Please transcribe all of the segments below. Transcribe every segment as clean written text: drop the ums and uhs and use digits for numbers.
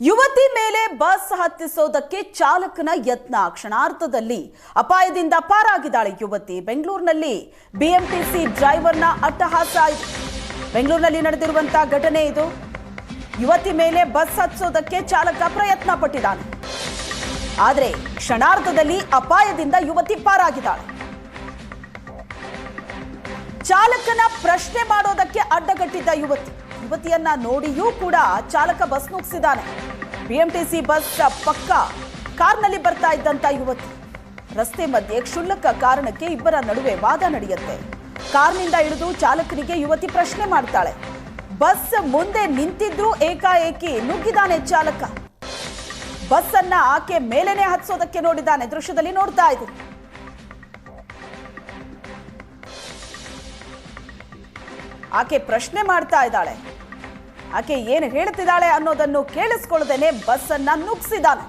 ಯುವತಿ ಮೇಲೆ ಬಸ್ ಹತ್ತಿಸೋದಕ್ಕೆ ಚಾಲಕನ ಯತ್ನ, ಕ್ಷಣಾರ್ಧದಲ್ಲಿ ಅಪಾಯದಿಂದ ಪಾರಾಗಿದ್ದಾಳೆ ಯುವತಿ. ಬೆಂಗಳೂರಿನಲ್ಲಿ ಬಿಎಂಟಿಸಿ ಡ್ರೈವರ್ನ ಅಟ್ಟಹಾಸ ಇದು. ಬೆಂಗಳೂರಿನಲ್ಲಿ ನಡೆದಿರುವಂತಹ ಘಟನೆ ಇದು. ಯುವತಿ ಮೇಲೆ ಬಸ್ ಹತ್ತಿಸೋದಕ್ಕೆ ಚಾಲಕ ಪ್ರಯತ್ನ ಪಟ್ಟಿದ್ದಾನೆ, ಆದರೆ ಕ್ಷಣಾರ್ಧದಲ್ಲಿ ಅಪಾಯದಿಂದ ಯುವತಿ ಪಾರಾಗಿದ್ದಾಳೆ. ಚಾಲಕನ ಪ್ರಶ್ನೆ ಮಾಡೋದಕ್ಕೆ ಅಡ್ಡಗಟ್ಟಿದ್ದ ಯುವತಿಯನ್ನ ನೋಡಿಯೂ ಕೂಡ ಚಾಲಕ ಬಸ್ ನುಗ್ಗಿಸಿದ್ದಾನೆ. ಬಿಎಂಟಿಸಿ ಬಸ್ ಪಕ್ಕ ಕಾರ್ನಲ್ಲಿ ಬರ್ತಾ ಇದ್ದಂತ ಯುವತಿ ರಸ್ತೆ ಮಧ್ಯೆ ಕ್ಷುಲ್ಲಕ ಕಾರಣಕ್ಕೆ ಇಬ್ಬರ ನಡುವೆ ವಾದ ನಡೆಯುತ್ತೆ. ಕಾರ್ನಿಂದ ಇಳಿದು ಚಾಲಕನಿಗೆ ಯುವತಿ ಪ್ರಶ್ನೆ ಮಾಡ್ತಾಳೆ. ಬಸ್ ಮುಂದೆ ನಿಂತಿದ್ರೂ ಏಕಾಏಕಿ ನುಗ್ಗಿದಾನೆ ಚಾಲಕ. ಬಸ್ ಅನ್ನ ಆಕೆ ಮೇಲೇನೆ ಹತ್ಸೋದಕ್ಕೆ ನೋಡಿದ್ದಾನೆ. ದೃಶ್ಯದಲ್ಲಿ ನೋಡ್ತಾ ಇದ್ದೀರಿ. ಆಕೆ ಪ್ರಶ್ನೆ ಮಾಡ್ತಾ ಇದ್ದಾಳೆ. ಆಕೆ ಏನು ಹೇಳ್ತಿದ್ದಾಳೆ ಅನ್ನೋದನ್ನು ಕೇಳಿಸ್ಕೊಳ್ಳದೇನೆ ಬಸ್ ಅನ್ನ ನುಗ್ಗಿಸಿದ್ದಾನೆ.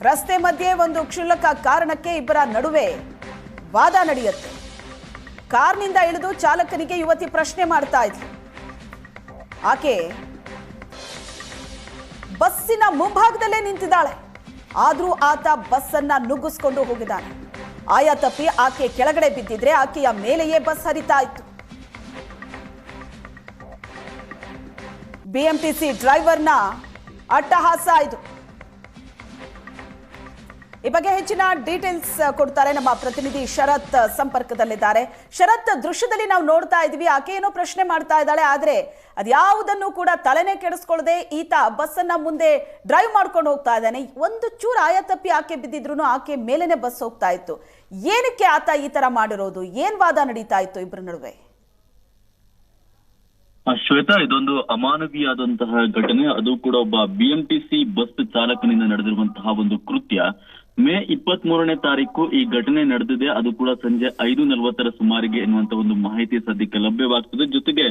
ರಸ್ತೆ ಮಧ್ಯೆ ಒಂದು ಕ್ಷುಲ್ಲಕ ಕಾರಣಕ್ಕೆ ಇಬ್ಬರ ನಡುವೆ ವಾದ ನಡೆಯುತ್ತೆ. ಕಾರ್ನಿಂದ ಇಳಿದು ಚಾಲಕನಿಗೆ ಯುವತಿ ಪ್ರಶ್ನೆ ಮಾಡ್ತಾ ಇದ್ಲು. ಆಕೆ ಬಸ್ಸಿನ ಮುಂಭಾಗದಲ್ಲೇ ನಿಂತಿದ್ದಾಳೆ, ಆದ್ರೂ ಆತ ಬಸ್ ಅನ್ನ ನುಗ್ಗಿಸ್ಕೊಂಡು ಹೋಗಿದ್ದಾನೆ. ಆಯಾ ತಪ್ಪಿ ಆಕೆ ಕೆಳಗಡೆ ಬಿದ್ದಿದ್ರೆ ಆಕೆಯ ಮೇಲೆಯೇ ಬಸ್ ಹರಿತಾ ಇತ್ತು. ಬಿಎಂಟಿಸಿ ಡ್ರೈವರ್ನ ಅಟ್ಟಹಾಸ ಇದು. ಈ ಬಗ್ಗೆ ಹೆಚ್ಚಿನ ಡೀಟೇಲ್ಸ್ ಕೊಡ್ತಾರೆ ನಮ್ಮ ಪ್ರತಿನಿಧಿ ಶರತ್ ಸಂಪರ್ಕದಲ್ಲಿದ್ದಾರೆ. ಶರತ್, ದೃಶ್ಯದಲ್ಲಿ ನಾವು ನೋಡ್ತಾ ಇದೀವಿ, ಆಕೆ ಏನೋ ಪ್ರಶ್ನೆ ಮಾಡ್ತಾ ಇದ್ದಾಳೆ, ಆದ್ರೆ ಅದ್ಯಾವುದನ್ನು ಕೂಡ ತಲೆನೇ ಕೆಡಿಸ್ಕೊಳ್ಳದೆ ಈತ ಬಸ್ ಅನ್ನ ಮುಂದೆ ಡ್ರೈವ್ ಮಾಡ್ಕೊಂಡು ಹೋಗ್ತಾ ಇದ್ದಾನೆ. ಒಂದು ಚೂರು ಆಯ ತಪ್ಪಿ ಆಕೆ ಬಿದ್ದಿದ್ರು ಆಕೆ ಮೇಲೇನೆ ಬಸ್ ಹೋಗ್ತಾ ಇತ್ತು. ಏನಕ್ಕೆ ಆತ ಈ ತರ ಮಾಡಿರೋದು? ಏನ್ ವಾದ ನಡೀತಾ ಇತ್ತು ಇಬ್ಬರ ನಡುವೆ? ಶ್ವೇತಾ, ಇದೊಂದು ಅಮಾನವೀಯವಾದಂತಹ ಘಟನೆ. ಅದು ಕೂಡ ಒಬ್ಬ ಬಿಎಂಟಿಸಿ ಬಸ್ ಚಾಲಕನಿಂದ ನಡೆದಿರುವಂತಹ ಒಂದು ಕೃತ್ಯ. ಮೇ 23ನೇ ತಾರೀಕು ಈ ಘಟನೆ ನಡೆದಿದೆ. ಅದು ಕೂಡ ಸಂಜೆ 5:40 ಸುಮಾರಿಗೆ ಎನ್ನುವಂತ ಒಂದು ಮಾಹಿತಿ ಸದ್ಯಕ್ಕೆ ಲಭ್ಯವಾಗ್ತದೆ. ಜೊತೆಗೆ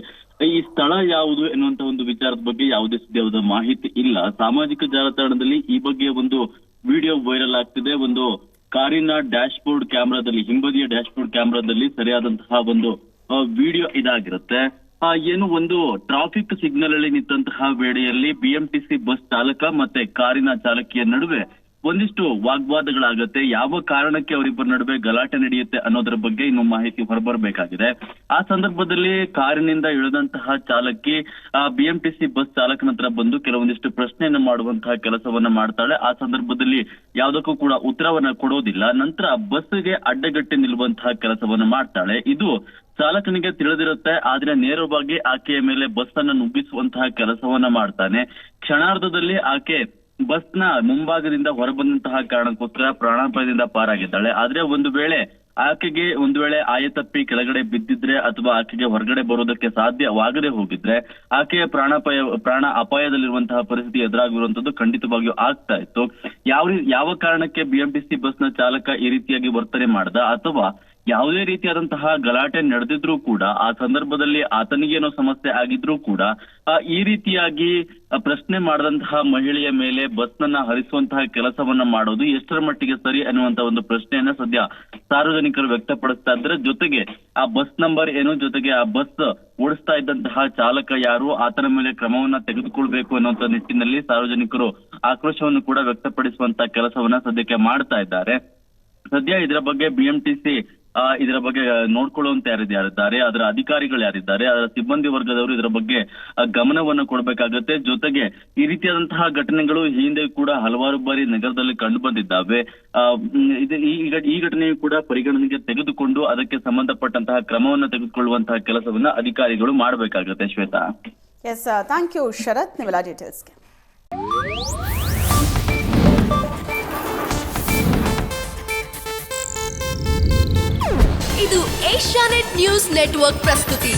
ಈ ಸ್ಥಳ ಯಾವುದು ಎನ್ನುವಂತ ಒಂದು ವಿಚಾರದ ಬಗ್ಗೆ ಯಾವುದೇ ಸುದ್ದಿಯಾದ ಮಾಹಿತಿ ಇಲ್ಲ. ಸಾಮಾಜಿಕ ಜಾಲತಾಣದಲ್ಲಿ ಈ ಬಗ್ಗೆ ಒಂದು ವಿಡಿಯೋ ವೈರಲ್ ಆಗ್ತಿದೆ. ಒಂದು ಕಾರಿನ ಡ್ಯಾಶ್ ಬೋರ್ಡ್ ಕ್ಯಾಮೆರಾದಲ್ಲಿ, ಹಿಂಬದಿಯ ಡ್ಯಾಶ್ ಬೋರ್ಡ್ ಕ್ಯಾಮೆರಾದಲ್ಲಿ ಸರಿಯಾದಂತಹ ಒಂದು ವಿಡಿಯೋ ಇದಾಗಿರುತ್ತೆ. ಏನು ಒಂದು ಟ್ರಾಫಿಕ್ ಸಿಗ್ನಲ್ ಅಲ್ಲಿ ನಿಂತಹ ವೇಳೆಯಲ್ಲಿ ಬಿಎಂಟಿಸಿ ಬಸ್ ಚಾಲಕ ಮತ್ತೆ ಕಾರಿನ ಚಾಲಕಿಯ ನಡುವೆ ಒಂದಿಷ್ಟು ವಾಗ್ವಾದಗಳಾಗತ್ತೆ. ಯಾವ ಕಾರಣಕ್ಕೆ ಅವರಿಬ್ಬರ ನಡುವೆ ಗಲಾಟೆ ನಡೆಯುತ್ತೆ ಅನ್ನೋದರ ಬಗ್ಗೆ ಇನ್ನು ಮಾಹಿತಿ ಹೊರಬರಬೇಕಾಗಿದೆ. ಆ ಸಂದರ್ಭದಲ್ಲಿ ಕಾರಿನಿಂದ ಇಳಿದಂತಹ ಚಾಲಕಿ ಬಿಎಂಟಿಸಿ ಬಸ್ ಚಾಲಕನ ಹತ್ರ ಬಂದು ಕೆಲವೊಂದಿಷ್ಟು ಪ್ರಶ್ನೆಯನ್ನ ಮಾಡುವಂತಹ ಕೆಲಸವನ್ನ ಮಾಡ್ತಾಳೆ. ಆ ಸಂದರ್ಭದಲ್ಲಿ ಯಾವುದಕ್ಕೂ ಕೂಡ ಉತ್ತರವನ್ನ ಕೊಡೋದಿಲ್ಲ. ನಂತರ ಬಸ್ಗೆ ಅಡ್ಡಗಟ್ಟಿ ನಿಲ್ಲುವಂತಹ ಕೆಲಸವನ್ನ ಮಾಡ್ತಾಳೆ. ಇದು ಚಾಲಕನಿಗೆ ತಿಳಿದಿರುತ್ತೆ, ಆದ್ರೆ ನೇರವಾಗಿ ಆಕೆಯ ಮೇಲೆ ಬಸ್ ಅನ್ನ ನುಗ್ಗಿಸುವಂತಹ ಕೆಲಸವನ್ನ ಮಾಡ್ತಾನೆ. ಕ್ಷಣಾರ್ಧದಲ್ಲಿ ಆಕೆ ಬಸ್ನ ಮುಂಭಾಗದಿಂದ ಹೊರಬಂದಂತಹ ಕಾರಣಕ್ಕೋಸ್ಕರ ಪ್ರಾಣಾಪಾಯದಿಂದ ಪಾರಾಗಿದ್ದಾಳೆ. ಆದ್ರೆ ಒಂದು ವೇಳೆ ಆಯತಪ್ಪಿ ಕೆಳಗಡೆ ಬಿದ್ದಿದ್ರೆ ಅಥವಾ ಆಕೆಗೆ ಹೊರಗಡೆ ಬರೋದಕ್ಕೆ ಸಾಧ್ಯವಾಗದೆ ಹೋಗಿದ್ರೆ ಆಕೆಯ ಪ್ರಾಣ ಅಪಾಯದಲ್ಲಿರುವಂತಹ ಪರಿಸ್ಥಿತಿ ಎದುರಾಗಿರುವಂತದ್ದು ಖಂಡಿತವಾಗಿಯೂ ಆಗ್ತಾ ಇತ್ತು. ಯಾವ ಕಾರಣಕ್ಕೆ ಬಿಎಂಟಿಸಿ ಬಸ್ನ ಚಾಲಕ ಈ ರೀತಿಯಾಗಿ ವರ್ತನೆ ಮಾಡ್ದ ಅಥವಾ ಯಾವುದೇ ರೀತಿಯಾದಂತಹ ಗಲಾಟೆ ನಡೆದಿದ್ರೂ ಕೂಡ ಆ ಸಂದರ್ಭದಲ್ಲಿ ಆತನಿಗೇನೋ ಸಮಸ್ಯೆ ಆಗಿದ್ರೂ ಕೂಡ ಈ ರೀತಿಯಾಗಿ ಪ್ರಶ್ನೆ ಮಾಡದಂತಹ ಮಹಿಳೆಯ ಮೇಲೆ ಬಸ್ನನ್ನ ಹರಿಸುವಂತಹ ಕೆಲಸವನ್ನ ಮಾಡೋದು ಎಷ್ಟರ ಮಟ್ಟಿಗೆ ಸರಿ ಅನ್ನುವಂತ ಒಂದು ಪ್ರಶ್ನೆಯನ್ನ ಸದ್ಯ ಸಾರ್ವಜನಿಕರು ವ್ಯಕ್ತಪಡಿಸ್ತಾ ಇದ್ದಾರೆ. ಜೊತೆಗೆ ಆ ಬಸ್ ನಂಬರ್ ಏನು, ಜೊತೆಗೆ ಆ ಬಸ್ ಓಡಿಸ್ತಾ ಇದ್ದಂತಹ ಚಾಲಕ ಯಾರು, ಆತನ ಮೇಲೆ ಕ್ರಮವನ್ನ ತೆಗೆದುಕೊಳ್ಬೇಕು ಅನ್ನುವಂತ ನಿಟ್ಟಿನಲ್ಲಿ ಸಾರ್ವಜನಿಕರು ಆಕ್ರೋಶವನ್ನು ಕೂಡ ವ್ಯಕ್ತಪಡಿಸುವಂತಹ ಕೆಲಸವನ್ನ ಸದ್ಯಕ್ಕೆ ಮಾಡ್ತಾ ಇದ್ದಾರೆ. ಸದ್ಯ ಇದರ ಬಗ್ಗೆ ಬಿಎಂಟಿಸಿ ಇದರ ಬಗ್ಗೆ ನೋಡ್ಕೊಳ್ಳುವಂತ ಯಾರಿದ್ದಾರೆ, ಅದರ ಅಧಿಕಾರಿಗಳು ಯಾರಿದ್ದಾರೆ, ಅದರ ಸಿಬ್ಬಂದಿ ವರ್ಗದವರು ಇದರ ಬಗ್ಗೆ ಗಮನವನ್ನು ಕೊಡಬೇಕಾಗತ್ತೆ. ಜೊತೆಗೆ ಈ ರೀತಿಯಾದಂತಹ ಘಟನೆಗಳು ಹಿಂದೆ ಕೂಡ ಹಲವಾರು ಬಾರಿ ನಗರದಲ್ಲಿ ಕಂಡು ಬಂದಿದ್ದಾವೆ. ಈ ಘಟನೆಯು ಕೂಡ ಪರಿಗಣನೆಗೆ ತೆಗೆದುಕೊಂಡು ಅದಕ್ಕೆ ಸಂಬಂಧಪಟ್ಟಂತಹ ಕ್ರಮವನ್ನು ತೆಗೆದುಕೊಳ್ಳುವಂತಹ ಕೆಲಸವನ್ನ ಅಧಿಕಾರಿಗಳು ಮಾಡಬೇಕಾಗತ್ತೆ. ಶ್ವೇತಾ, ಎಸ್, ಥ್ಯಾಂಕ್ ಯು ಶರತ್, ನೀವೆಲ್ಲ ಡೀಟೇಲ್ಸ್ಗೆ. ಇದು ಏಷ್ಯಾನೆಟ್ ನ್ಯೂಸ್ ನೆಟ್ವರ್ಕ್ ಪ್ರಸ್ತುತಿ.